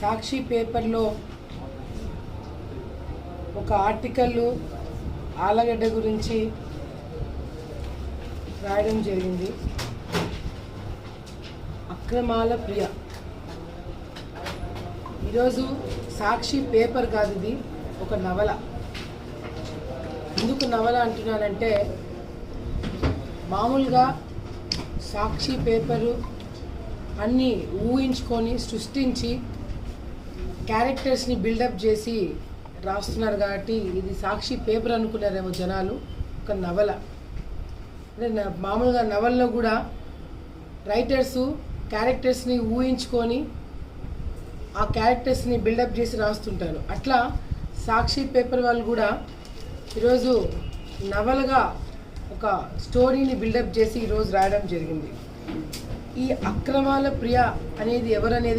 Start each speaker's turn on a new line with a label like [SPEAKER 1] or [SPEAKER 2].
[SPEAKER 1] సాక్షి పేపర్లో ఒక ఆర్టికల్ ఆలగడ్డ గురించి రాయడం జరిగింది. అక్రమాల ప్రియ. ఈరోజు సాక్షి పేపర్ కాదు, ఇది ఒక నవల. ఎందుకు నవల అంటున్నానంటే, మామూలుగా సాక్షి పేపరు అన్నీ ఊహించుకొని సృష్టించి క్యారెక్టర్స్ని బిల్డప్ చేసి రాస్తున్నారు కాబట్టి ఇది సాక్షి పేపర్ అనుకున్నారేమో జనాలు. ఒక నవల అంటే మామూలుగా నవల్లో కూడా రైటర్సు క్యారెక్టర్స్ని ఊహించుకొని ఆ క్యారెక్టర్స్ని బిల్డప్ చేసి రాస్తుంటారు. అట్లా సాక్షి పేపర్ వాళ్ళు కూడా ఈరోజు నవలగా ఒక స్టోరీని బిల్డప్ చేసి ఈరోజు రాయడం జరిగింది. ఈ అక్రమాల ప్రియ అనేది ఎవరనేది